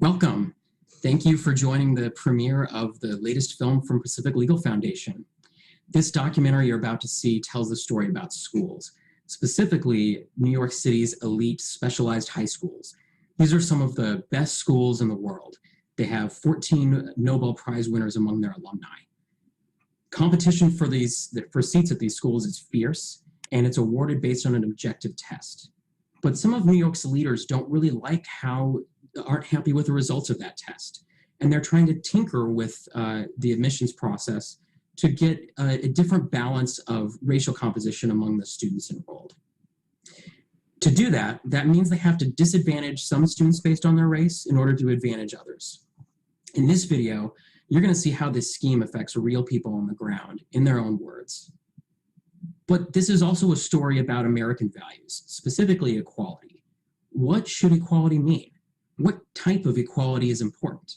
Welcome. Thank you for joining the premiere of the latest film from Pacific Legal Foundation. This documentary you're about to see tells the story about schools, specifically New York City's elite specialized high schools. These are some of the best schools in the world. They have 14 Nobel Prize winners among their alumni. Competition for seats at these schools is fierce, and it's awarded based on an objective test. But some of New York's leaders aren't happy with the results of that test. And they're trying to tinker with the admissions process to get a different balance of racial composition among the students enrolled. To do that, that means they have to disadvantage some students based on their race in order to advantage others. In this video, you're going to see how this scheme affects real people on the ground in their own words. But this is also a story about American values, specifically equality. What should equality mean? What type of equality is important?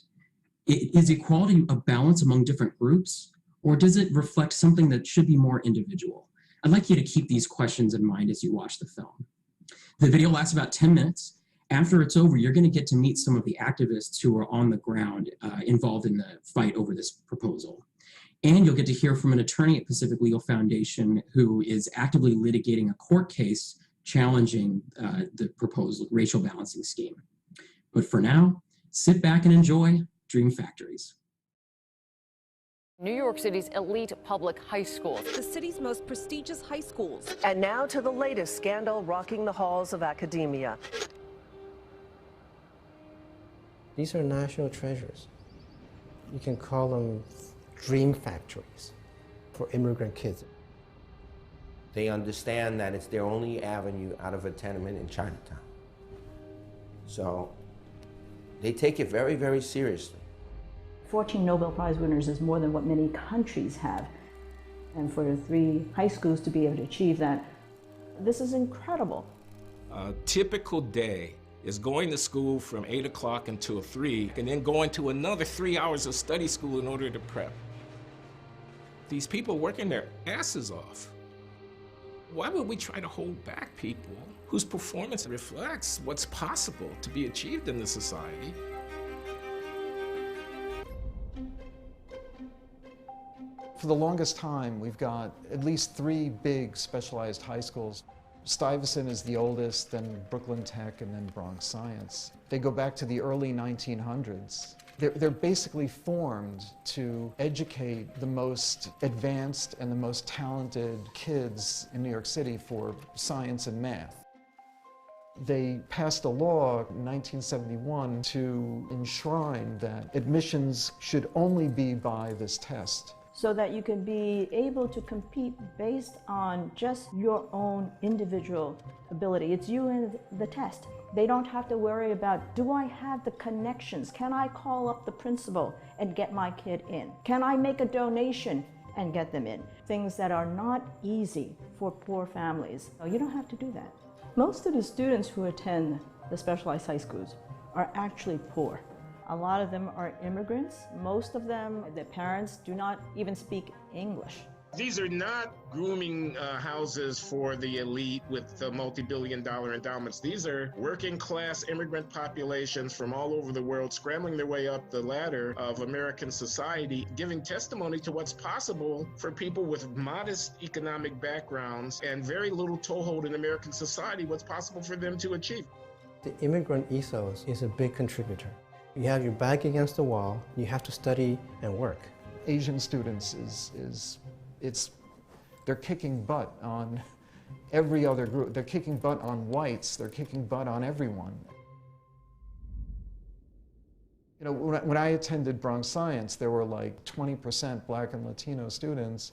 Is equality a balance among different groups, or does it reflect something that should be more individual? I'd like you to keep these questions in mind as you watch the film. The video lasts about 10 minutes. After it's over, you're going to get to meet some of the activists who are on the ground involved in the fight over this proposal. And you'll get to hear from an attorney at Pacific Legal Foundation who is actively litigating a court case challenging the proposed racial balancing scheme. But for now, sit back and enjoy Dream Factories. New York City's elite public high schools. The city's most prestigious high schools. And now to the latest scandal rocking the halls of academia. These are national treasures. You can call them dream factories for immigrant kids. They understand that it's their only avenue out of a tenement in Chinatown. So they take it very, very seriously. 14 Nobel Prize winners is more than what many countries have. And for 3 high schools to be able to achieve that, this is incredible. A typical day is going to school from 8 o'clock until 3, and then going to another 3 hours of study school in order to prep. These people working their asses off. Why would we try to hold back people whose performance reflects what's possible to be achieved in this society? For the longest time, we've got at least 3 big specialized high schools. Stuyvesant is the oldest, then Brooklyn Tech, and then Bronx Science. They go back to the early 1900s. They're basically formed to educate the most advanced and the most talented kids in New York City for science and math. They passed a law in 1971 to enshrine that admissions should only be by this test, So that you can be able to compete based on just your own individual ability. It's you and the test. They don't have to worry about, do I have the connections? Can I call up the principal and get my kid in? Can I make a donation and get them in? Things that are not easy for poor families. No, you don't have to do that. Most of the students who attend the specialized high schools are actually poor. A lot of them are immigrants. Most of them, their parents do not even speak English. These are not grooming houses for the elite with the multi-billion-dollar endowments. These are working-class immigrant populations from all over the world scrambling their way up the ladder of American society, giving testimony to what's possible for people with modest economic backgrounds and very little toehold in American society, what's possible for them to achieve. The immigrant ethos is a big contributor. You have your back against the wall, you have to study and work. Asian students they're kicking butt on every other group. They're kicking butt on whites, they're kicking butt on everyone. You know, when I attended Bronx Science, there were like 20% Black and Latino students.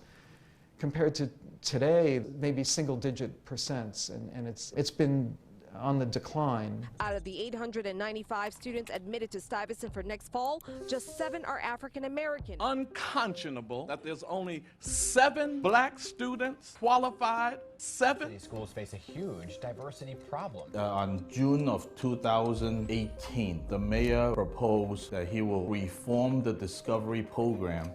Compared to today, maybe single-digit percents, and it's been on the decline. Out of the 895 students admitted to Stuyvesant for next fall, just 7 are African American. Unconscionable that there's only 7 black students qualified. 7. These schools face a huge diversity problem. On June of 2018, the mayor proposed that he will reform the Discovery program.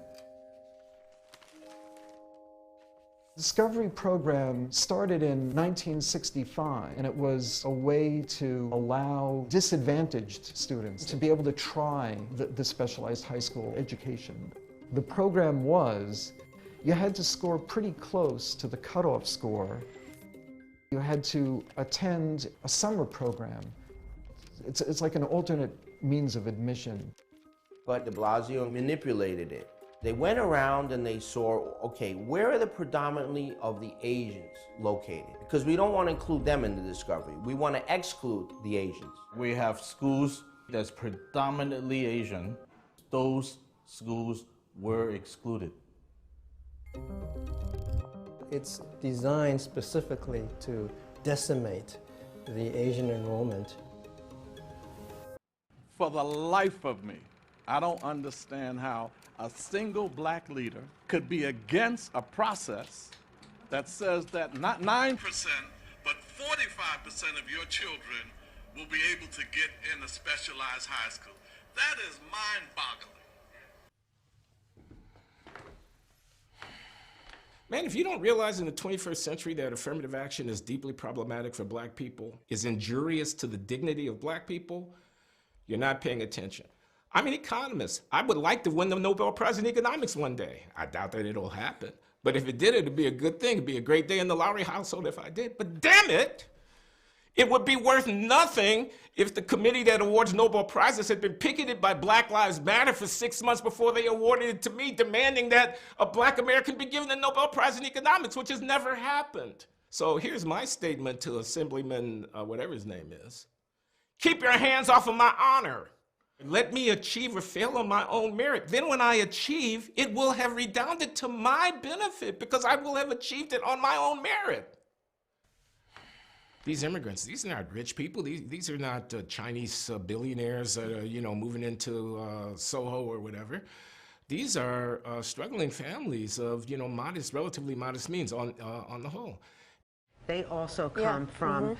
Discovery program started in 1965, and it was a way to allow disadvantaged students to be able to try the specialized high school education. The program was, you had to score pretty close to the cutoff score. You had to attend a summer program. It's like an alternate means of admission. But de Blasio manipulated it. They went around and they saw, okay, where are the predominantly of the Asians located? Because we don't want to include them in the discovery. We want to exclude the Asians. We have schools that's predominantly Asian. Those schools were excluded. It's designed specifically to decimate the Asian enrollment. For the life of me, I don't understand how a single black leader could be against a process that says that not 9%, but 45% of your children will be able to get in a specialized high school. That is mind-boggling. Man, if you don't realize in the 21st century that affirmative action is deeply problematic for black people, is injurious to the dignity of black people, you're not paying attention. I'm an economist. I would like to win the Nobel Prize in economics one day. I doubt that it'll happen. But if it did, it'd be a good thing. It'd be a great day in the Lowry household if I did. But damn it, it would be worth nothing if the committee that awards Nobel Prizes had been picketed by Black Lives Matter for 6 months before they awarded it to me, demanding that a black American be given the Nobel Prize in economics, which has never happened. So here's my statement to Assemblyman, whatever his name is. Keep your hands off of my honor. Let me achieve or fail on my own merit. Then when I achieve, it will have redounded to my benefit because I will have achieved it on my own merit. These immigrants, these are not rich people. These are not Chinese billionaires that are, moving into Soho or whatever. These are struggling families of, modest, relatively modest means on the whole. They also come from,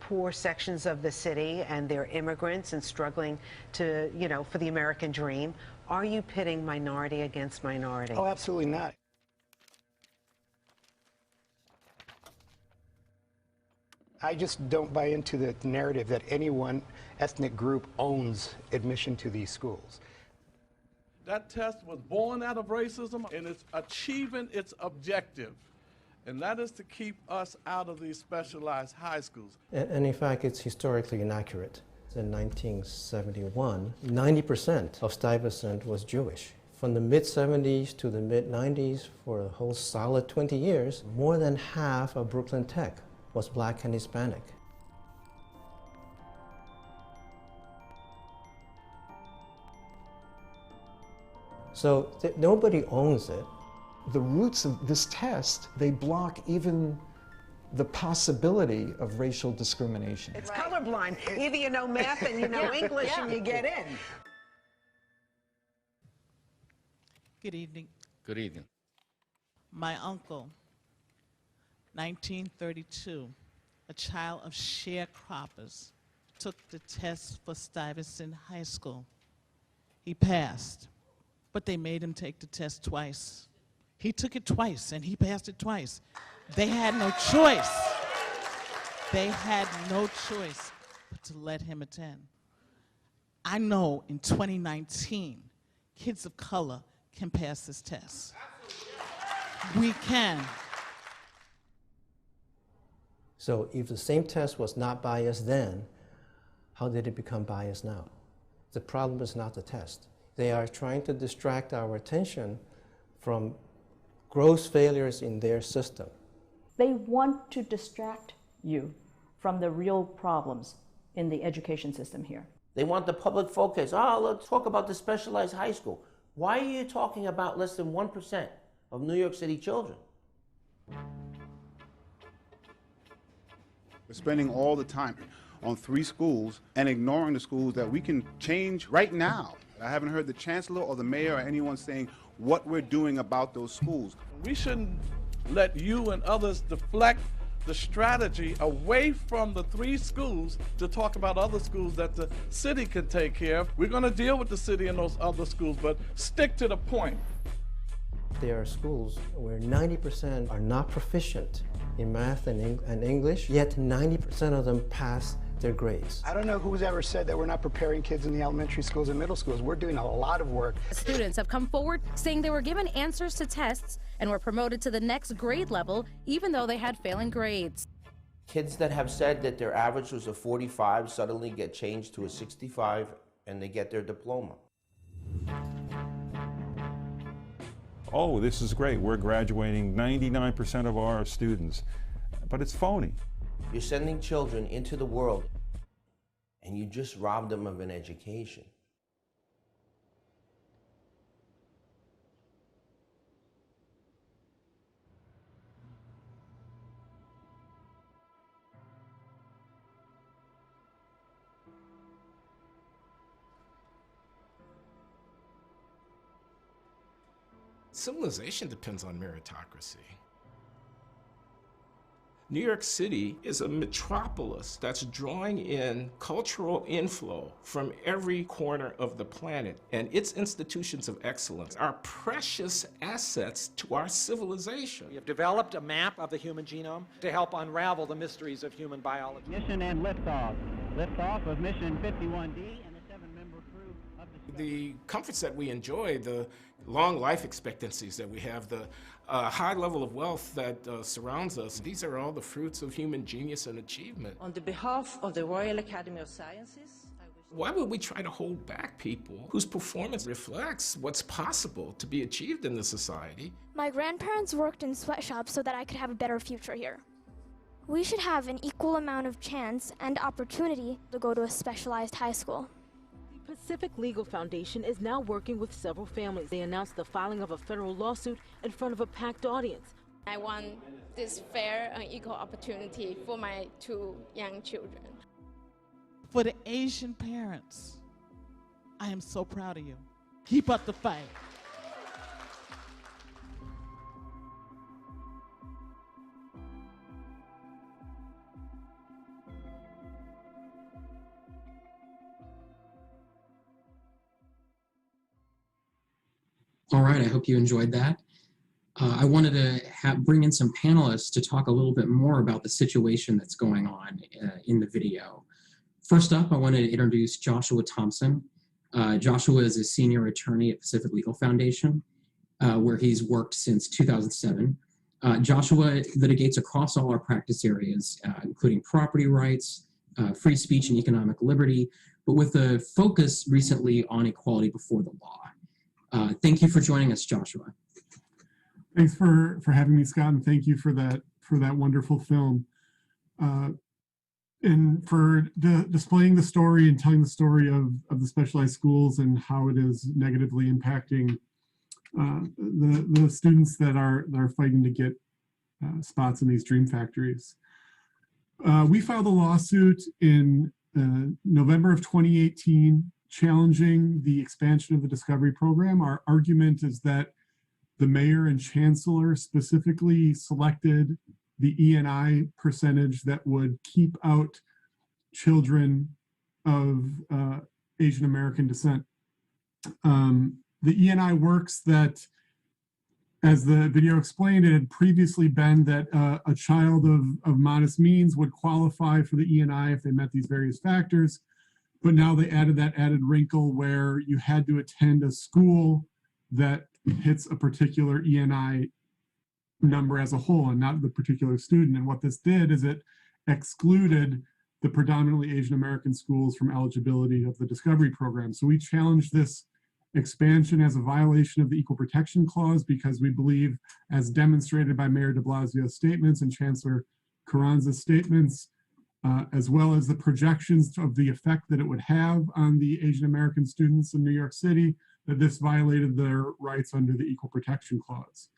poor sections of the city, and they're immigrants and struggling to, for the American dream. Are you pitting minority against minority? Oh, absolutely not. I just don't buy into the narrative that any one ethnic group owns admission to these schools. That test was born out of racism, and it's achieving its objective. And that is to keep us out of these specialized high schools. And in fact, it's historically inaccurate. In 1971, 90% of Stuyvesant was Jewish. From the mid-70s to the mid-90s, for a whole solid 20 years, more than half of Brooklyn Tech was black and Hispanic. So nobody owns it. The roots of this test, they block even the possibility of racial discrimination. It's colorblind. Either you know math and you know English and you get in. Good evening. Good evening. My uncle, 1932, a child of sharecroppers, took the test for Stuyvesant High School. He passed, but they made him take the test twice. He took it twice, and he passed it twice. They had no choice. They had no choice but to let him attend. I know in 2019, kids of color can pass this test. We can. So if the same test was not biased then, how did it become biased now? The problem is not the test. They are trying to distract our attention from gross failures in their system. They want to distract you from the real problems in the education system here. They want the public focus. Oh, let's talk about the specialized high school. Why are you talking about less than 1% of New York City children? We're spending all the time on 3 schools and ignoring the schools that we can change right now. I haven't heard the chancellor or the mayor or anyone saying what we're doing about those schools. We shouldn't let you and others deflect the strategy away from the 3 schools to talk about other schools that the city can take care of. We're going to deal with the city and those other schools, but stick to the point. there are schools where 90% are not proficient in math and English, yet 90% of them pass their grades. I don't know who's ever said that we're not preparing kids in the elementary schools and middle schools. We're doing a lot of work. Students have come forward saying they were given answers to tests and were promoted to the next grade level, even though they had failing grades. Kids that have said that their average was a 45 suddenly get changed to a 65 and they get their diploma. Oh, this is great. We're graduating 99% of our students, but it's phony. You're sending children into the world and you just robbed them of an education. Civilization depends on meritocracy. New York City is a metropolis that's drawing in cultural inflow from every corner of the planet, and its institutions of excellence are precious assets to our civilization. We have developed a map of the human genome to help unravel the mysteries of human biology. Mission and liftoff. Liftoff of mission 51D and the 7-member crew of the comforts that we enjoy, the long life expectancies that we have, the high level of wealth that surrounds us, these are all the fruits of human genius and achievement. On the behalf of the Royal Academy of Sciences, why would we try to hold back people whose performance reflects what's possible to be achieved in this society? My grandparents worked in sweatshops so that I could have a better future here. We should have an equal amount of chance and opportunity to go to a specialized high school. The Pacific Legal Foundation is now working with several families. They announced the filing of a federal lawsuit in front of a packed audience. I want this fair and equal opportunity for my 2 young children. For the Asian parents, I am so proud of you. Keep up the fight. All right, I hope you enjoyed that. I wanted to bring in some panelists to talk a little bit more about the situation that's going on in the video. First up, I wanted to introduce Joshua Thompson. Joshua is a senior attorney at Pacific Legal Foundation, where he's worked since 2007. Joshua litigates across all our practice areas, including property rights, free speech and economic liberty, but with a focus recently on equality before the law. Thank you for joining us, Joshua. Thanks for having me, Scott, and thank you for that wonderful film. And for displaying the story and telling the story of the specialized schools and how it is negatively impacting the students that are fighting to get spots in these dream factories. We filed a lawsuit in November of 2018 challenging the expansion of the Discovery Program. Our argument is that the mayor and chancellor specifically selected the E&I percentage that would keep out children of Asian American descent. The E&I works that, as the video explained, it had previously been that a child of modest means would qualify for the E&I if they met these various factors. But now they added that added wrinkle where you had to attend a school that hits a particular E&I number as a whole and not the particular student. And what this did is it excluded the predominantly Asian American schools from eligibility of the Discovery Program. So we challenged this expansion as a violation of the Equal Protection Clause because we believe, as demonstrated by Mayor de Blasio's statements and Chancellor Carranza's statements, as well as the projections of the effect that it would have on the Asian American students in New York City, that this violated their rights under the Equal Protection Clause.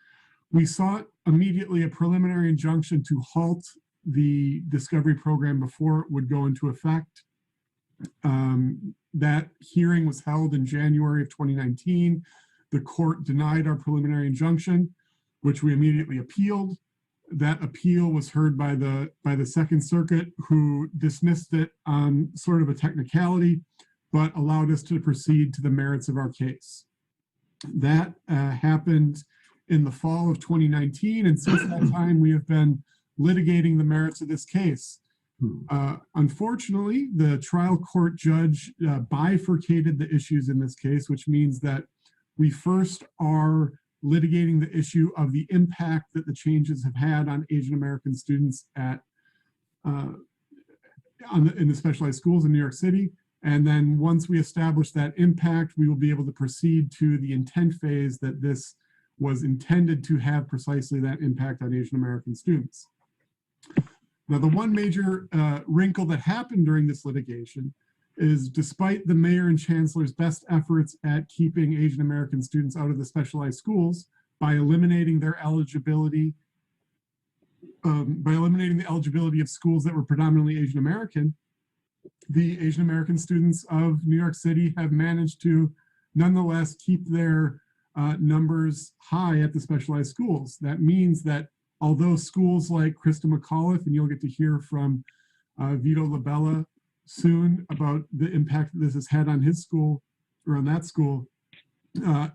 We sought immediately a preliminary injunction to halt the Discovery Program before it would go into effect. That hearing was held in January of 2019. The court denied our preliminary injunction, which we immediately appealed. That appeal was heard by the Second Circuit, who dismissed it on sort of a technicality, but allowed us to proceed to the merits of our case. That happened in the fall of 2019, and since that time we have been litigating the merits of this case. Unfortunately, the trial court judge bifurcated the issues in this case, which means that we first are litigating the issue of the impact that the changes have had on Asian American students at in the specialized schools in New York City. And then once we establish that impact, we will be able to proceed to the intent phase that this was intended to have precisely that impact on Asian American students. Now, the one major wrinkle that happened during this litigation is, despite the mayor and chancellor's best efforts at keeping Asian American students out of the specialized schools by eliminating their eligibility, of schools that were predominantly Asian American, the Asian American students of New York City have managed to nonetheless keep their numbers high at the specialized schools. That means that although schools like Christa McAuliffe, and you'll get to hear from Vito LaBella soon about the impact that this has had on his school, or on that school,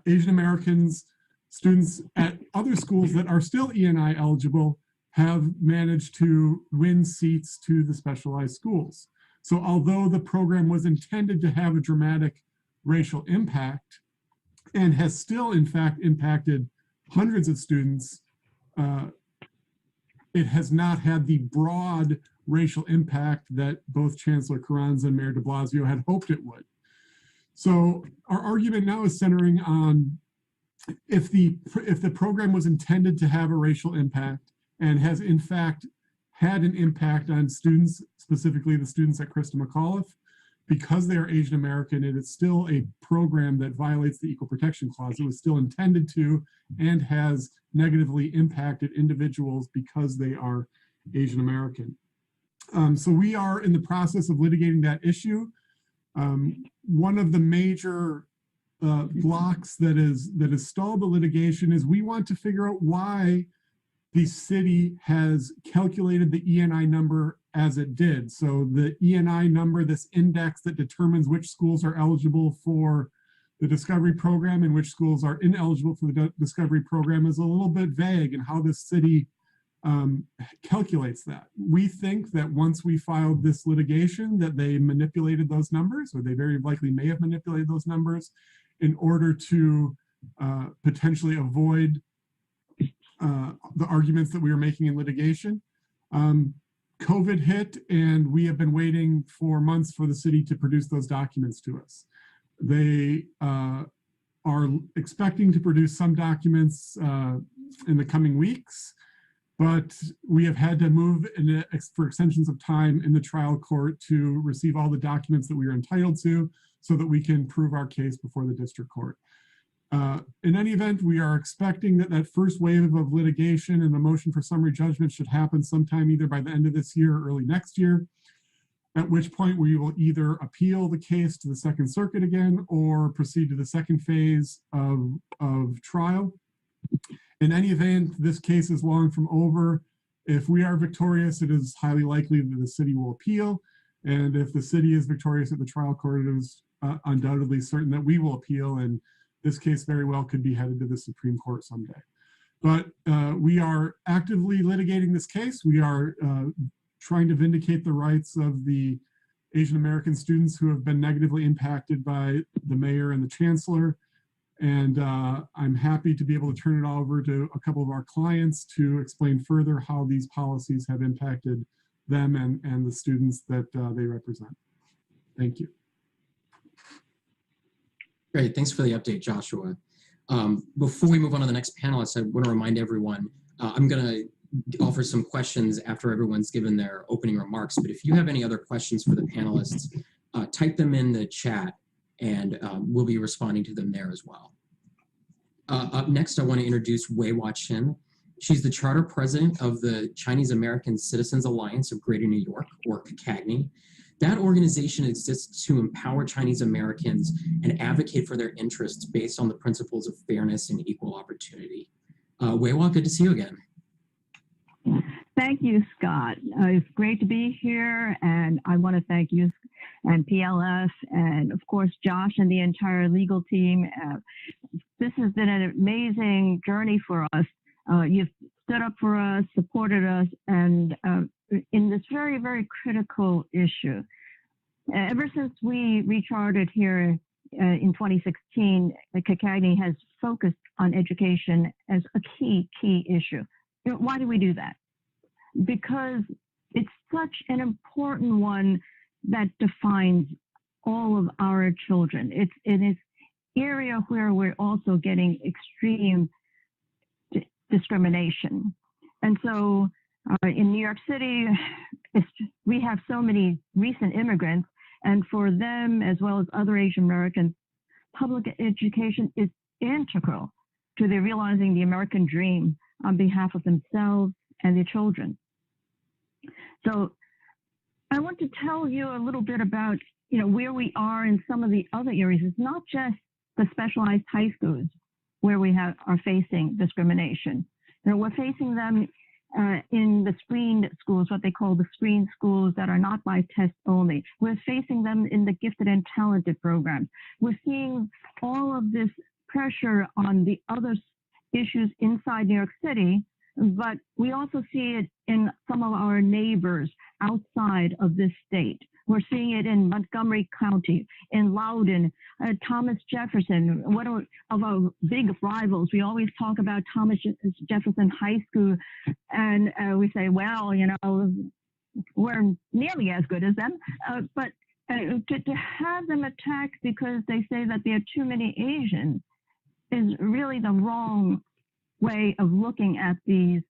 Asian Americans students at other schools that are still E&I eligible have managed to win seats to the specialized schools. So although the program was intended to have a dramatic racial impact, and has still in fact impacted hundreds of students, it has not had the broad racial impact that both Chancellor Carranza and Mayor de Blasio had hoped it would. So our argument now is centering on if the program was intended to have a racial impact and has in fact had an impact on students, specifically the students at Christa McAuliffe, because they are Asian American, it is still a program that violates the Equal Protection Clause. It was still intended to and has negatively impacted individuals because they are Asian American. So we are in the process of litigating that issue. One of the major blocks that has stalled the litigation is we want to figure out why the city has calculated the E&I number as it did. So the E&I number, this index that determines which schools are eligible for the Discovery Program and which schools are ineligible for the Discovery Program, is a little bit vague in how the city calculates that. We think that once we filed this litigation that they manipulated those numbers, or they very likely may have manipulated those numbers in order to potentially avoid the arguments that we were making in litigation. COVID hit, and we have been waiting for months for the city to produce those documents to us. They are expecting to produce some documents in the coming weeks, but we have had to move for extensions of time in the trial court to receive all the documents that we are entitled to so that we can prove our case before the district court. In any event, we are expecting that first wave of litigation and the motion for summary judgment should happen sometime either by the end of this year or early next year, at which point we will either appeal the case to the Second Circuit again or proceed to the second phase of trial. In any event, this case is long from over. If we are victorious, it is highly likely that the city will appeal. And if the city is victorious at the trial court, it is undoubtedly certain that we will appeal, and this case very well could be headed to the Supreme Court someday. But we are actively litigating this case. We are trying to vindicate the rights of the Asian American students who have been negatively impacted by the mayor and the chancellor. And I'm happy to be able to turn it over to a couple of our clients to explain further how these policies have impacted them and the students that they represent. Thank you. Great, thanks for the update, Joshua. Before we move on to the next panelist, I want to remind everyone, I'm going to offer some questions after everyone's given their opening remarks, but if you have any other questions for the panelists, type them in the chat and we'll be responding to them there as well. Up next, I want to introduce Wai Wah Chin. She's the charter president of the Chinese American Citizens Alliance of Greater New York, or CACAGNY. That organization exists to empower Chinese Americans and advocate for their interests based on the principles of fairness and equal opportunity. Wai Wah, good to see you again. Thank you, Scott. It's great to be here, and I want to thank you and PLF, and of course, Josh and the entire legal team. This has been an amazing journey for us. You've stood up for us, supported us, and in this very, very critical issue. Ever since we recharted here in 2016, CACAGNY has focused on education as a key issue. Why do we do that? Because it's such an important one that defines all of our children. It's in this area where we're also getting extreme discrimination. And so in New York City, we have so many recent immigrants, and for them, as well as other Asian Americans, public education is integral to their realizing the American dream on behalf of themselves and their children. So I want to tell you a little bit about, where we are in some of the other areas. It's not just the specialized high schools where we are facing discrimination. We're facing them in the screened schools, what they call the screened schools that are not by test only. We're facing them in the gifted and talented programs. We're seeing all of this pressure on the other issues inside New York City, but we also see it in some of our neighbors outside of this state. We're seeing it in Montgomery County, in Loudoun, Thomas Jefferson, one of our big rivals. We always talk about Thomas Jefferson High School, and we say, well, we're nearly as good as them. But to have them attacked because they say that there are too many Asians is really the wrong way of looking at these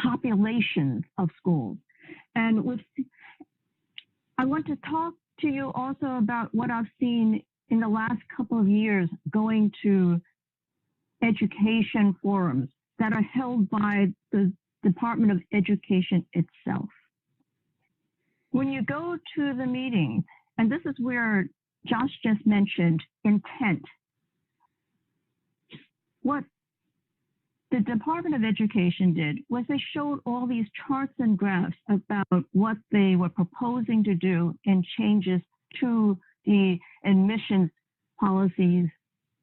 populations of schools. And I want to talk to you also about what I've seen in the last couple of years going to education forums that are held by the Department of Education itself. When you go to the meetings, and this is where Josh just mentioned intent, what the Department of Education did was they showed all these charts and graphs about what they were proposing to do in changes to the admissions policies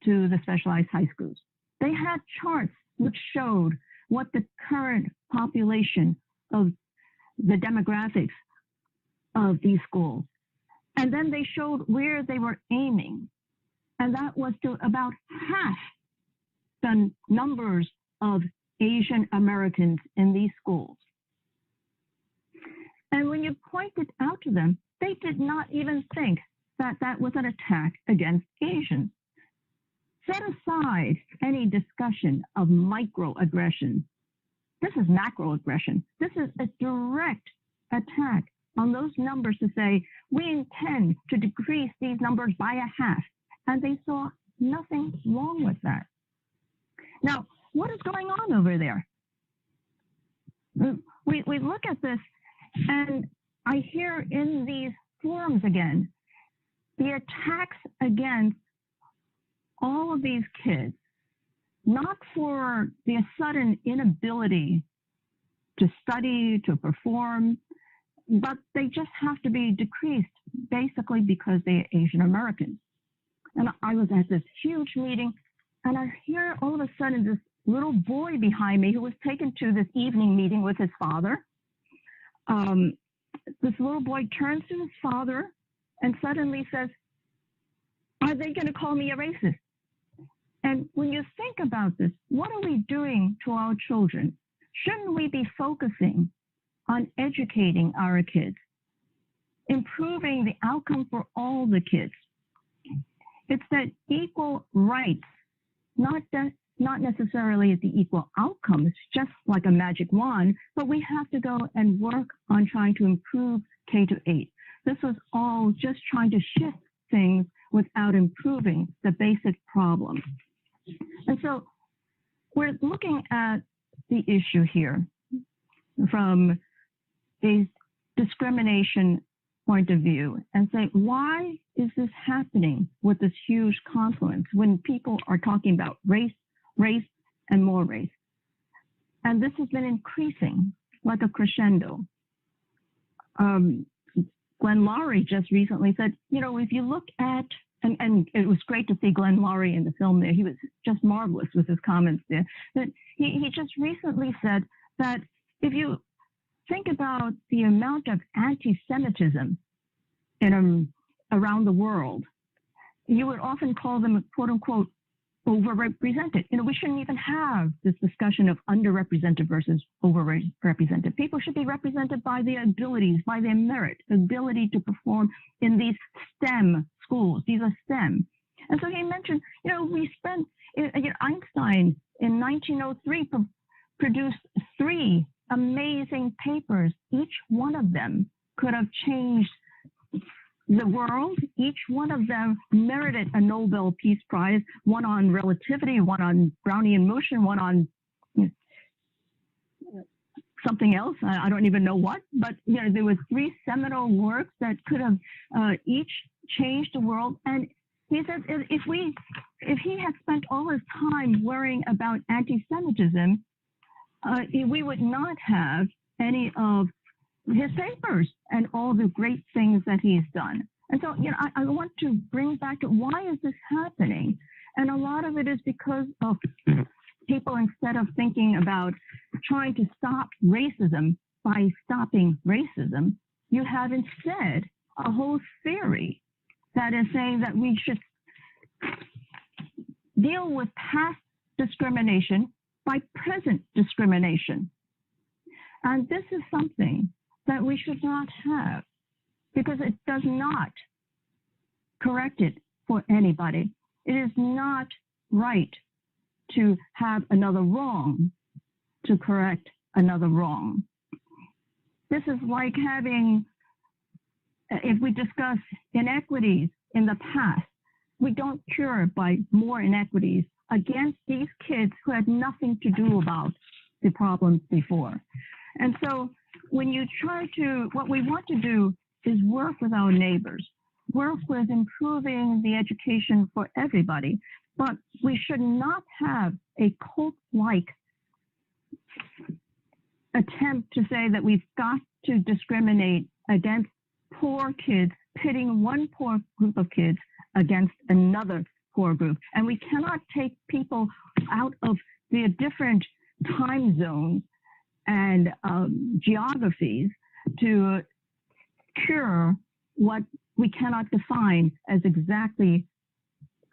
to the specialized high schools. They had charts which showed what the current population of the demographics of these schools. And then they showed where they were aiming. And that was to about half the numbers of Asian Americans in these schools. And when you pointed out to them, they did not even think that that was an attack against Asians. Set aside any discussion of microaggression. This is macroaggression. This is a direct attack on those numbers to say, we intend to decrease these numbers by a half. And they saw nothing wrong with that. Now, what is going on over there? We look at this, and I hear in these forums again, the attacks against all of these kids, not for their sudden inability to study, to perform, but they just have to be decreased basically because they're Asian Americans. And I was at this huge meeting, and I hear all of a sudden this little boy behind me who was taken to this evening meeting with his father. This little boy turns to his father and suddenly says, are they going to call me a racist? And when you think about this, what are we doing to our children? Shouldn't we be focusing on educating our kids, improving the outcome for all the kids? It's that equal rights, not necessarily the equal outcomes, just like a magic wand, but we have to go and work on trying to improve K-8. This was all just trying to shift things without improving the basic problem. And so we're looking at the issue here from a discrimination point of view and say, why is this happening with this huge confluence when people are talking about race, and more race? And this has been increasing like a crescendo. Glenn Laurie just recently said, you know, if you look at, and it was great to see Glenn Laurie in the film there. He was just marvelous with his comments there. But he just recently said that if you think about the amount of anti-Semitism around the world, you would often call them, quote unquote, overrepresented. You know, we shouldn't even have this discussion of underrepresented versus overrepresented. People should be represented by their abilities, by their merit, ability to perform in these STEM schools. These are STEM. And so he mentioned, you know, we spent, Einstein in 1903 produced 3 amazing papers. Each one of them could have changed the world. Each one of them merited a Nobel Peace Prize, one on relativity, one on Brownian motion, one on something else. I don't even know what, but you know, there were 3 seminal works that could have each changed the world. And he said if he had spent all his time worrying about anti-Semitism, we would not have any of his papers and all the great things that he's done. And so, you know, I want to bring back to why is this happening? And a lot of it is because of people, instead of thinking about trying to stop racism by stopping racism, you have instead a whole theory that is saying that we should deal with past discrimination by present discrimination. And this is something that we should not have, because it does not correct it for anybody. It is not right to have another wrong to correct another wrong. This is like having, if we discuss inequities in the past, we don't cure by more inequities against these kids who had nothing to do about the problems before. And so when you try to, what we want to do is work with our neighbors, work with improving the education for everybody, but we should not have a cult-like attempt to say that we've got to discriminate against poor kids, pitting one poor group of kids against another poor group. And we cannot take people out of their different time zones and geographies to cure what we cannot define as exactly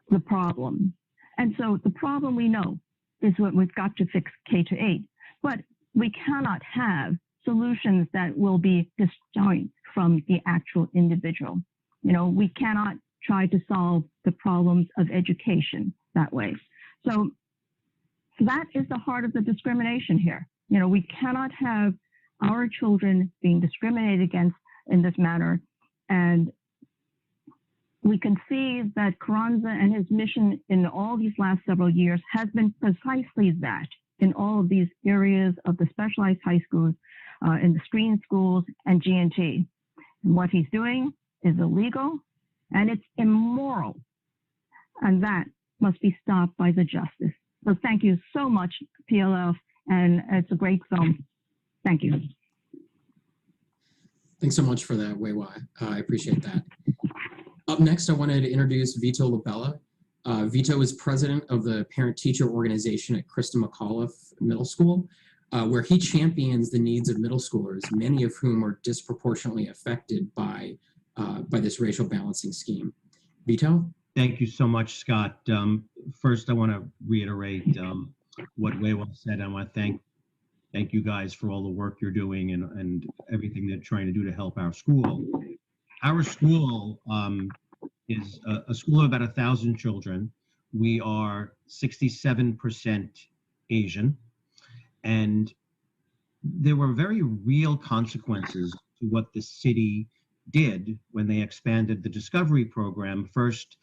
the problem. And so the problem we know is what we've got to fix K-8, but we cannot have solutions that will be disjoint from the actual individual. You know, we cannot try to solve the problems of education that way. So that is the heart of the discrimination here. You know, we cannot have our children being discriminated against in this manner. And we can see that Carranza and his mission in all these last several years has been precisely that in all of these areas of the specialized high schools, in the screen schools and G&T. And what he's doing is illegal and it's immoral. And that must be stopped by the justice. So thank you so much, PLF, and it's a great film. Thank you. Thanks so much for that, Wai Wah. I appreciate that. Up next, I wanted to introduce Vito LaBella. Vito is president of the parent-teacher organization at Christa McAuliffe Middle School, where he champions the needs of middle schoolers, many of whom are disproportionately affected by this racial balancing scheme. Vito? Thank you so much, Scott. First, I want to reiterate what Wai Wah said. I want to thank you guys for all the work you're doing and everything they're trying to do to help our school. Our school is a school of about 1,000 children. We are 67% Asian, and there were very real consequences to what the city did when they expanded the Discovery program, first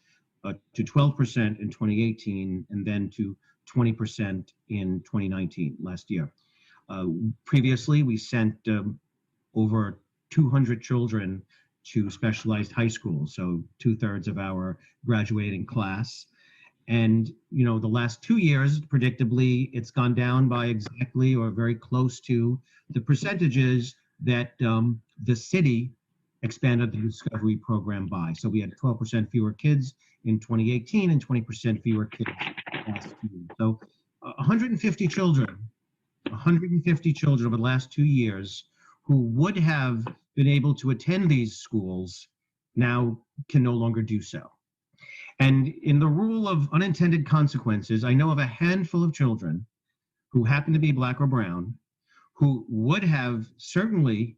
to 12% in 2018, and then to 20% in 2019, last year. Previously, we sent over 200 children to specialized high schools, so 2/3 of our graduating class. And, you know, the last 2 years, predictably, it's gone down by exactly or very close to the percentages that the city expanded the Discovery program by. So we had 12% fewer kids in 2018 and 20% fewer kids last year. So 150 children over the last 2 years who would have been able to attend these schools now can no longer do so. And in the rule of unintended consequences, I know of a handful of children who happen to be Black or brown who would have certainly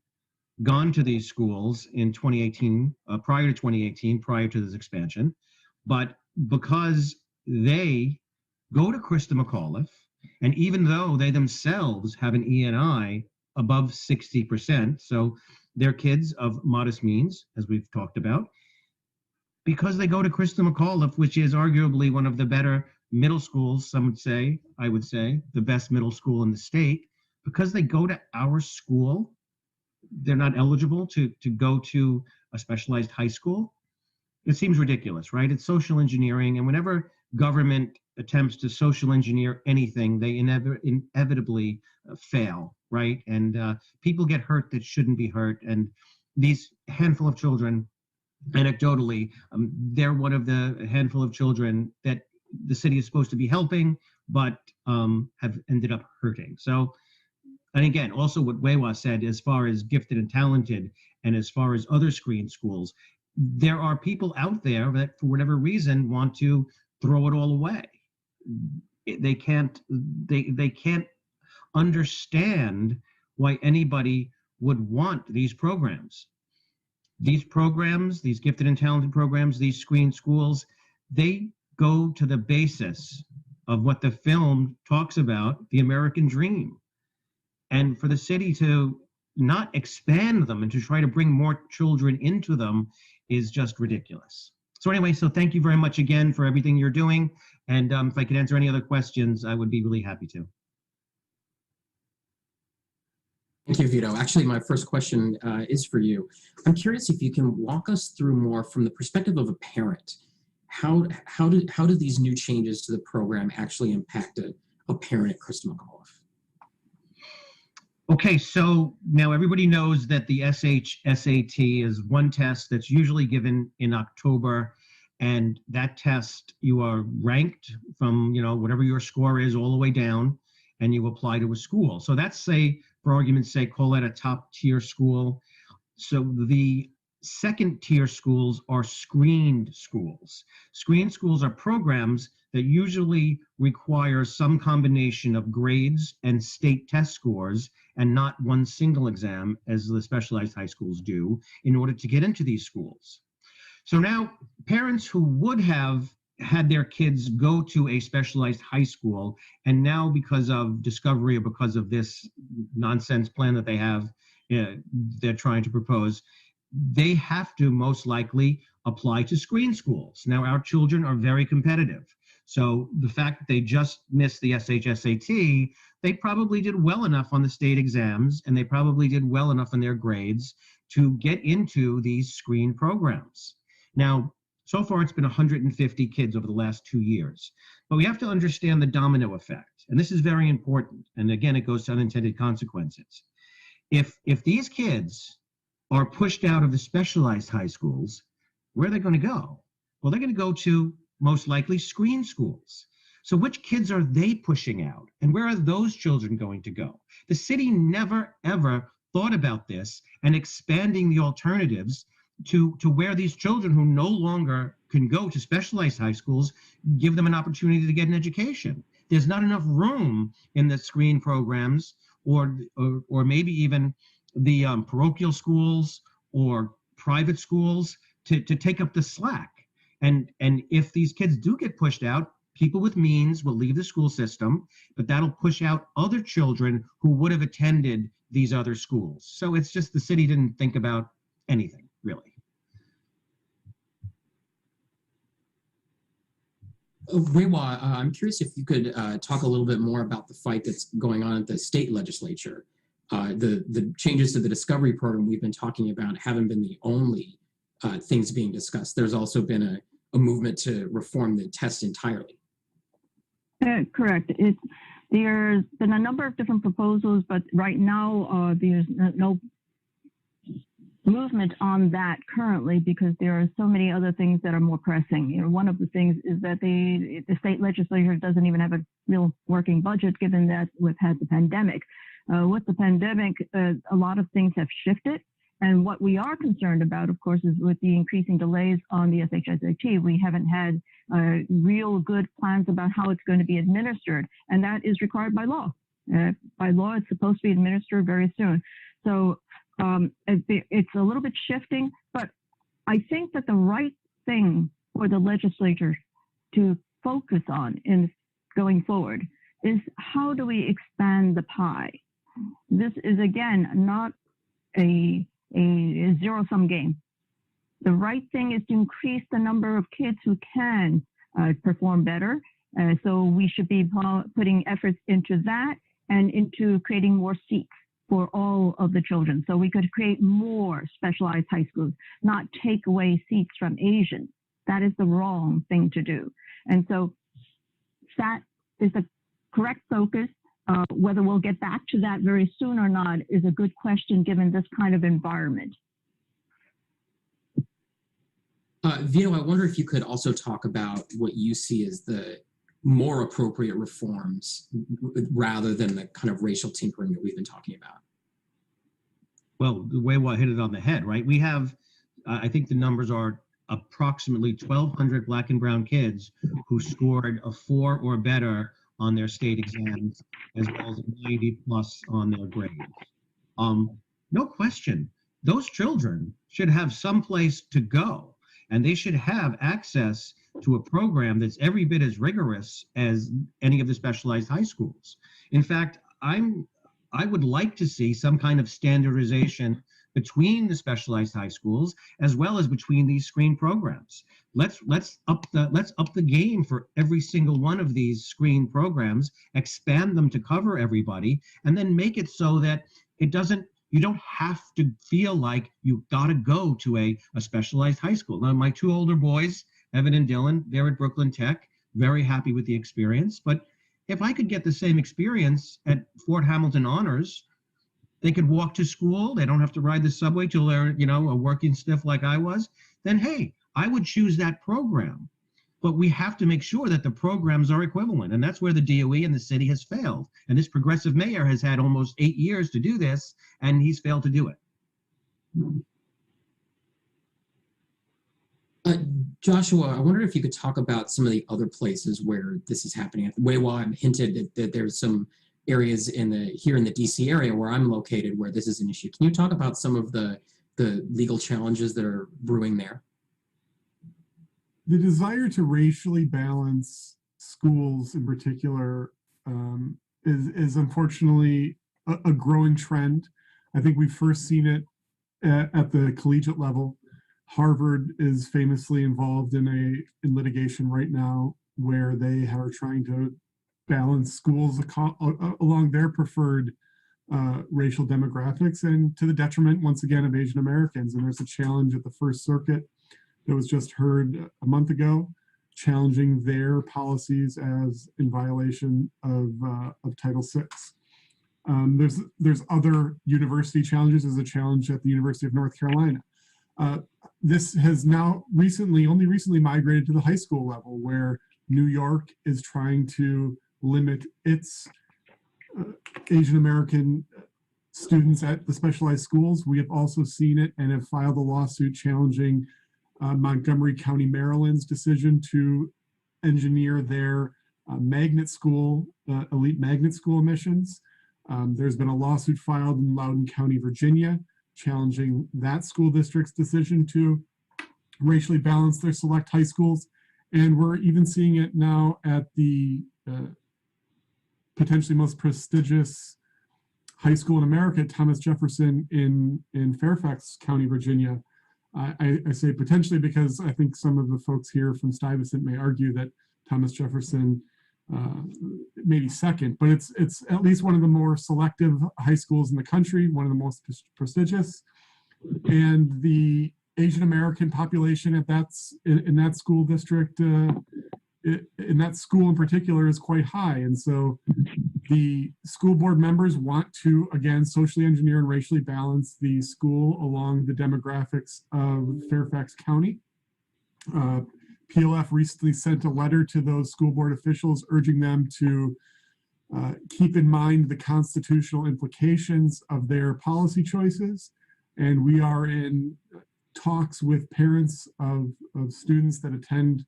gone to these schools in 2018, prior to 2018, prior to this expansion, but because they go to Christa McAuliffe, and even though they themselves have an ENI above 60%, so they're kids of modest means, as we've talked about, because they go to Christa McAuliffe, which is arguably one of the better middle schools, some would say, I would say, the best middle school in the state, because they go to our school, they're not eligible to go to a specialized high school. It seems ridiculous, right? It's social engineering, and whenever government attempts to social engineer anything, they inevitably fail, right? And people get hurt that shouldn't be hurt, and these handful of children, anecdotally, they're one of the handful of children that the city is supposed to be helping, but have ended up hurting. So, and again, also what Wai Wah said, as far as gifted and talented, and as far as other screen schools, there are people out there that, for whatever reason, want to throw it all away. They can't understand why anybody would want these programs. These programs, these gifted and talented programs, these screen schools, they go to the basis of what the film talks about, the American dream. And for the city to not expand them and to try to bring more children into them is just ridiculous. So anyway, so thank you very much again for everything you're doing. And if I could answer any other questions, I would be really happy to. Thank you, Vito. Actually, my first question is for you. I'm curious if you can walk us through more from the perspective of a parent. How do these new changes to the program actually impact a parent at Christa McAuliffe? Okay, so now everybody knows that the SHSAT is one test that's usually given in October, and that test, you are ranked from, whatever your score is all the way down, and you apply to a school. So that's, say, for argument's sake, call that a top tier school. So the second tier schools are screened schools. Screened schools are programs that usually require some combination of grades and state test scores and not one single exam, as the specialized high schools do, in order to get into these schools. So now parents who would have had their kids go to a specialized high school, and now because of Discovery or because of this nonsense plan that they have, they're trying to propose, they have to most likely apply to screen schools. Now, our children are very competitive. So the fact that they just missed the SHSAT, they probably did well enough on the state exams, and they probably did well enough in their grades to get into these screen programs. Now, so far it's been 150 kids over the last 2 years. But we have to understand the domino effect, and this is very important. And again, it goes to unintended consequences. If these kids are pushed out of the specialized high schools, where are they going to go? Well, they're going to go to most likely screen schools. So which kids are they pushing out? And where are those children going to go? The city never, ever thought about this and expanding the alternatives to where these children who no longer can go to specialized high schools, give them an opportunity to get an education. There's not enough room in the screen programs or maybe even the parochial schools or private schools to take up the slack. And if these kids do get pushed out, people with means will leave the school system, but that'll push out other children who would have attended these other schools. So it's just the city didn't think about anything, really. Wai Wah, I'm curious if you could talk a little bit more about the fight that's going on at the state legislature. The changes to the Discovery program we've been talking about haven't been the only things being discussed. There's also been a movement to reform the test entirely. Correct. There's been a number of different proposals, but right now there's no movement on that currently because there are so many other things that are more pressing. You know, one of the things is that the state legislature doesn't even have a real working budget, given that we've had the pandemic. With the pandemic, a lot of things have shifted. And what we are concerned about, of course, is with the increasing delays on the SHSAT. We haven't had real good plans about how it's going to be administered, and that is required by law. By law, it's supposed to be administered very soon. So it's a little bit shifting, but I think that the right thing for the legislature to focus on in going forward is how do we expand the pie? This is, again, not a zero-sum game. The right thing is to increase the number of kids who can perform better. So we should be putting efforts into that and into creating more seats for all of the children. So we could create more specialized high schools, not take away seats from Asians. That is the wrong thing to do. And so that is the correct focus. Whether we'll get back to that very soon or not is a good question given this kind of environment. Vito, I wonder if you could also talk about what you see as the more appropriate reforms rather than the kind of racial tinkering that we've been talking about. Well, the Wai Wah hit it on the head, right? We have, I think the numbers are approximately 1,200 Black and brown kids who scored a 4 or better on their state exams, as well as a 90 plus on their grades. No question, those children should have some place to go, and they should have access to a program that's every bit as rigorous as any of the specialized high schools. In fact, I would like to see some kind of standardization between the specialized high schools as well as between these screen programs. Let's up the game for every single one of these screen programs, expand them to cover everybody, and then make it so that you don't have to feel like you've got to go to a specialized high school. Now, my 2 older boys, Evan and Dylan, they're at Brooklyn Tech, very happy with the experience. But if I could get the same experience at Fort Hamilton Honors, they could walk to school, they don't have to ride the subway till they're, a working stiff like I was, then hey, I would choose that program. But we have to make sure that the programs are equivalent. And that's where the DOE and the city has failed. And this progressive mayor has had almost 8 years to do this, and he's failed to do it. Joshua, I wonder if you could talk about some of the other places where this is happening. Wai Wah hinted that there's some areas here in the DC area where I'm located where this is an issue. Can you talk about some of the legal challenges that are brewing there? The desire to racially balance schools in particular is unfortunately a growing trend. I think we've first seen it at the collegiate level. Harvard is famously involved in litigation right now where they are trying to balance schools along their preferred racial demographics, and to the detriment, once again, of Asian Americans. And there's a challenge at the First Circuit that was just heard a month ago, challenging their policies as in violation of Title VI. There's other university challenges. There's a challenge at the University of North Carolina. This has now only recently migrated to the high school level, where New York is trying to limit its Asian American students at the specialized schools. We have also seen it and have filed a lawsuit challenging Montgomery County, Maryland's decision to engineer their magnet school, elite magnet school admissions. There's been a lawsuit filed in Loudoun County, Virginia, challenging that school district's decision to racially balance their select high schools. And we're even seeing it now at the potentially most prestigious high school in America, Thomas Jefferson in Fairfax County, Virginia. I say potentially because I think some of the folks here from Stuyvesant may argue that Thomas Jefferson may be second, but it's at least one of the more selective high schools in the country, one of the most prestigious. And the Asian American population in that school district in that school in particular is quite high. And so the school board members want to, again, socially engineer and racially balance the school along the demographics of Fairfax County. PLF recently sent a letter to those school board officials urging them to keep in mind the constitutional implications of their policy choices. And we are in talks with parents of students that attend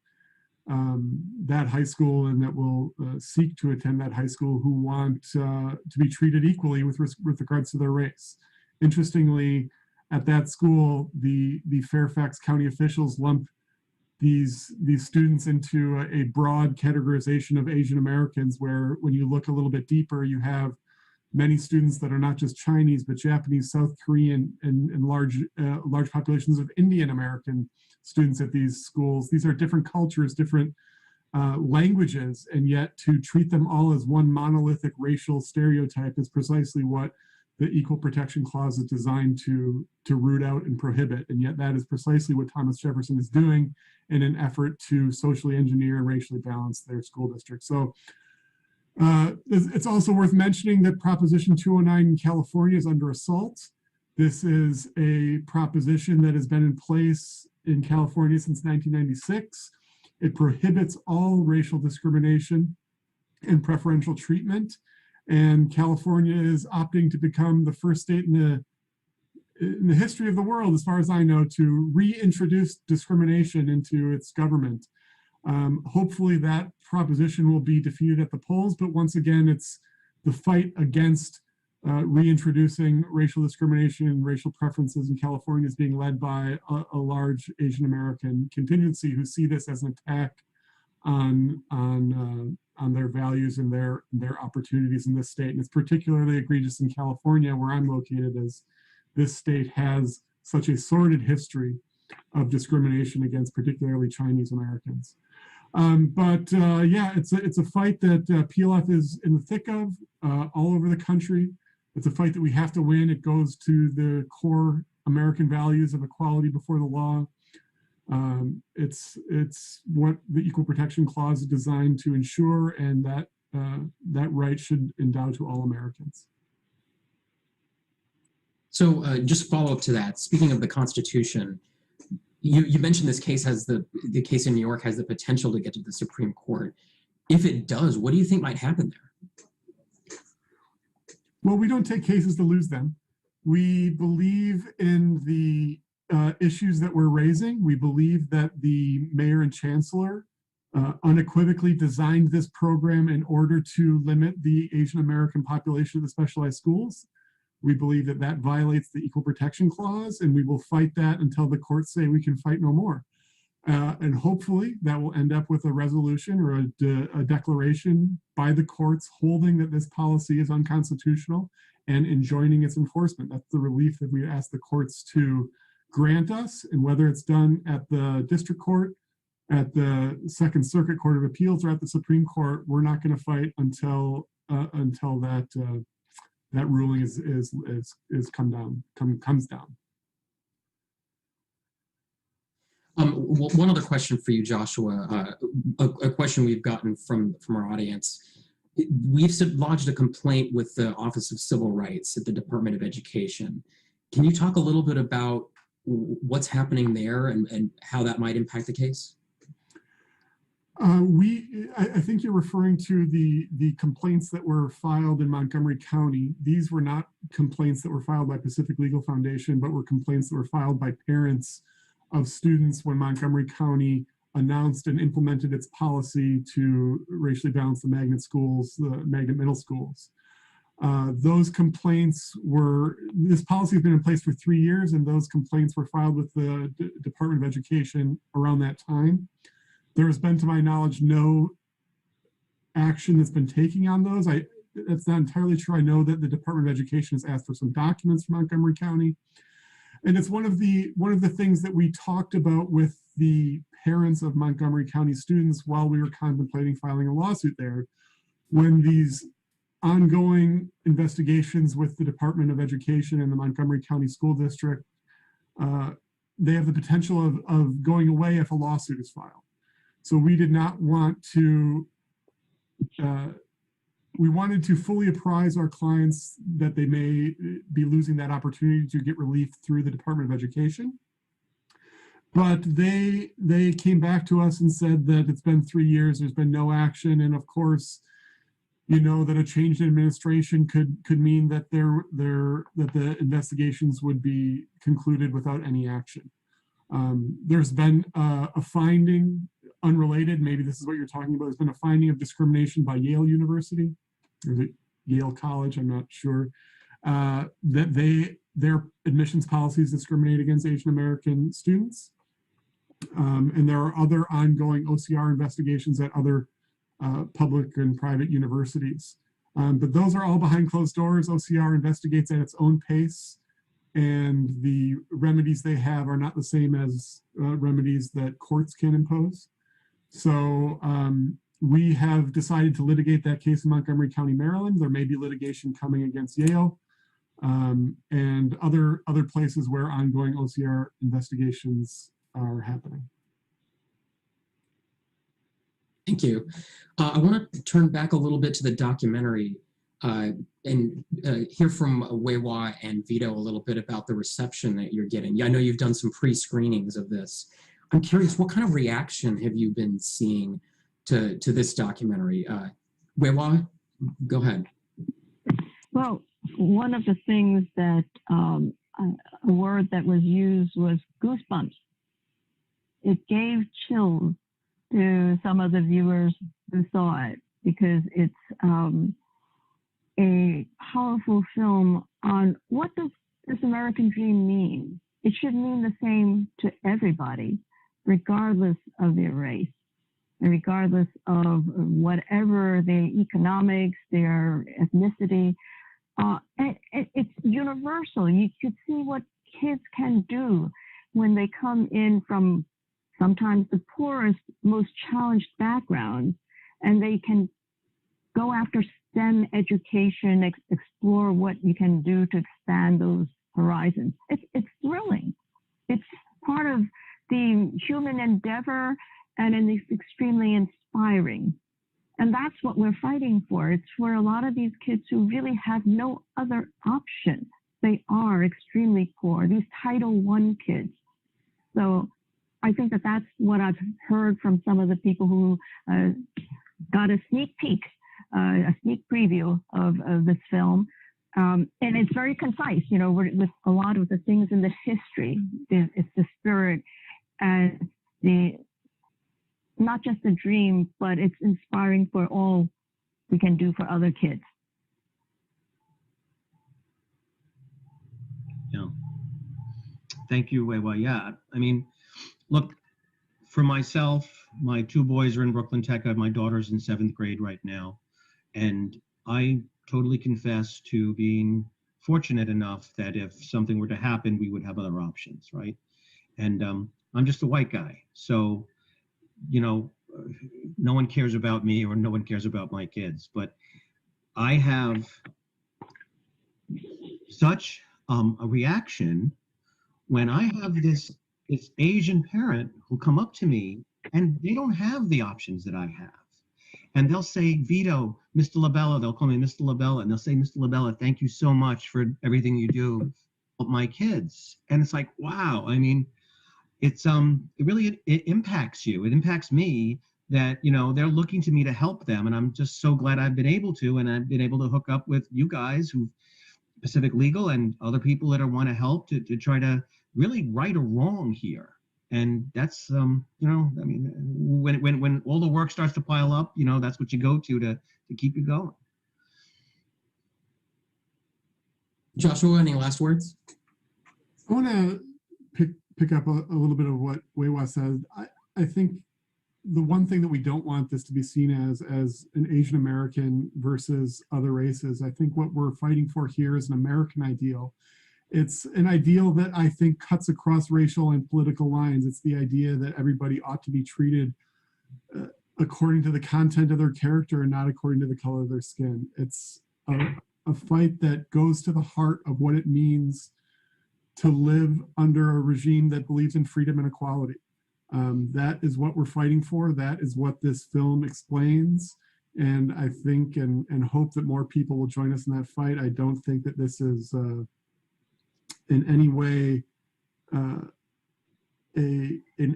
that high school and that will seek to attend that high school who want to be treated equally with regards to their race. Interestingly, at that school, the Fairfax County officials lump these students into a broad categorization of Asian Americans, where when you look a little bit deeper, you have many students that are not just Chinese, but Japanese, South Korean, and large populations of Indian American students at these schools. These are different cultures, different languages, and yet to treat them all as one monolithic racial stereotype is precisely what the Equal Protection Clause is designed to root out and prohibit. And yet that is precisely what Thomas Jefferson is doing in an effort to socially engineer and racially balance their school district. So it's also worth mentioning that Proposition 209 in California is under assault. This is a proposition that has been in place in California since 1996. It prohibits all racial discrimination and preferential treatment. And California is opting to become the first state in the history of the world, as far as I know, to reintroduce discrimination into its government. Hopefully that proposition will be defeated at the polls, but once again, it's the fight against reintroducing racial discrimination and racial preferences in California is being led by a large Asian American contingency who see this as an attack on their values and their opportunities in this state. And it's particularly egregious in California, where I'm located, as this state has such a sordid history of discrimination against particularly Chinese Americans. Yeah, it's a fight that PLF is in the thick of all over the country. It's a fight that we have to win. It goes to the core American values of equality before the law. It's what the Equal Protection Clause is designed to ensure, and that right should endow to all Americans. So just follow up to that, speaking of the Constitution, you mentioned this case has the case in New York has the potential to get to the Supreme Court. If it does, what do you think might happen there? Well, we don't take cases to lose them. We believe in the issues that we're raising. We believe that the mayor and chancellor unequivocally designed this program in order to limit the Asian American population of the specialized schools. We believe that that violates the Equal Protection Clause, and we will fight that until the courts say we can fight no more. And hopefully that will end up with a resolution or a declaration by the courts holding that this policy is unconstitutional and enjoining its enforcement. That's the relief that we ask the courts to grant us, and whether it's done at the district court, at the Second Circuit Court of Appeals, or at the Supreme Court, we're not going to fight until that ruling comes down. One other question for you, Joshua, a question we've gotten from our audience. We've lodged a complaint with the Office of Civil Rights at the Department of Education. Can you talk a little bit about what's happening there and how that might impact the case? I think you're referring to the complaints that were filed in Montgomery County. These were not complaints that were filed by Pacific Legal Foundation, but were complaints that were filed by parents of students when Montgomery County announced and implemented its policy to racially balance the magnet schools, the magnet middle schools. Those complaints this policy has been in place for 3 years, and those complaints were filed with the Department of Education around that time. There has been, to my knowledge, no action that's been taken on those. That's not entirely true. I know that the Department of Education has asked for some documents from Montgomery County. And it's one of the things that we talked about with the parents of Montgomery County students while we were contemplating filing a lawsuit there. When these ongoing investigations with the Department of Education and the Montgomery County School District, they have the potential of going away if a lawsuit is filed. So we did not want to, we wanted to fully apprise our clients that they may be losing that opportunity to get relief through the Department of Education. But they came back to us and said that it's been 3 years, there's been no action. And of course, you know that a change in administration could mean that that the investigations would be concluded without any action. There's been a finding, unrelated, maybe this is what you're talking about, there's been a finding of discrimination by Yale University, or is it Yale College, I'm not sure, that their admissions policies discriminate against Asian American students. And there are other ongoing OCR investigations at other public and private universities. But those are all behind closed doors. OCR investigates at its own pace, and the remedies they have are not the same as remedies that courts can impose. So we have decided to litigate that case in Montgomery County, Maryland. There may be litigation coming against Yale and other places where ongoing OCR investigations are happening. Thank you. I want to turn back a little bit to the documentary and hear from Wai Wah and Vito a little bit about the reception that you're getting. I know you've done some pre-screenings of this. I'm curious, what kind of reaction have you been seeing to this documentary? Wai Wah, go ahead. Well, one of the things that a word that was used was goosebumps. It gave chills to some of the viewers who saw it, because it's a powerful film on what does this American dream mean. It should mean the same to everybody, regardless of their race, and regardless of whatever their economics, their ethnicity. It's universal. You could see what kids can do when they come in from sometimes the poorest, most challenged backgrounds, and they can go after STEM education, explore what you can do to expand those horizons. It's thrilling. It's part of the human endeavor, and it's extremely inspiring. And that's what we're fighting for. It's for a lot of these kids who really have no other option. They are extremely poor, these Title I kids. So I think that that's what I've heard from some of the people who got a sneak peek, a sneak preview of this film. And it's very concise, you know, with a lot of the things in the history. It's the spirit and not just a dream, but it's inspiring for all we can do for other kids. Yeah. Thank you, Wai Wah. Yeah, I mean, look, for myself, my two boys are in Brooklyn Tech. My daughter's in 7th grade right now. And I totally confess to being fortunate enough that if something were to happen, we would have other options, right? And I'm just a white guy. So, you know, no one cares about me or no one cares about my kids. But I have such a reaction when I have this Asian parent who come up to me and they don't have the options that I have. And they'll say, Vito, Mr. LaBella, they'll call me Mr. LaBella, and they'll say, Mr. LaBella, thank you so much for everything you do with my kids. And it's like, wow, I mean, it's it really impacts you. It impacts me that, you know, they're looking to me to help them. And I'm just so glad I've been able to, and I've been able to hook up with you guys who Pacific Legal and other people that want to help to try to really right a wrong here. And that's, you know, I mean, when all the work starts to pile up, you know, that's what you go to keep you going. Joshua, any last words? I want to pick up a little bit of what Wai Wah said. I think the one thing that we don't want this to be seen as an Asian American versus other races. I think what we're fighting for here is an American ideal. It's an ideal that I think cuts across racial and political lines. It's the idea that everybody ought to be treated according to the content of their character and not according to the color of their skin. It's a fight that goes to the heart of what it means to live under a regime that believes in freedom and equality. That is what we're fighting for. That is what this film explains. And I think and hope that more people will join us in that fight. I don't think that this is in any way an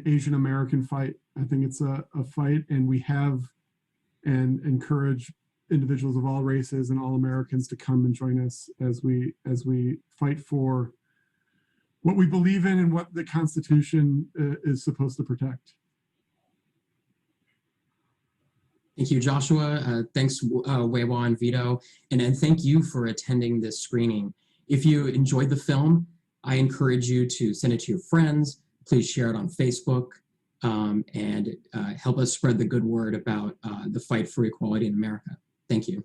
Asian American fight. I think it's a fight, and we have and encourage individuals of all races and all Americans to come and join us as we fight for what we believe in and what the Constitution is supposed to protect. Thank you, Joshua. Thanks, Wai Wah and Vito. And thank you for attending this screening. If you enjoyed the film, I encourage you to send it to your friends. Please share it on Facebook and help us spread the good word about the fight for equality in America. Thank you.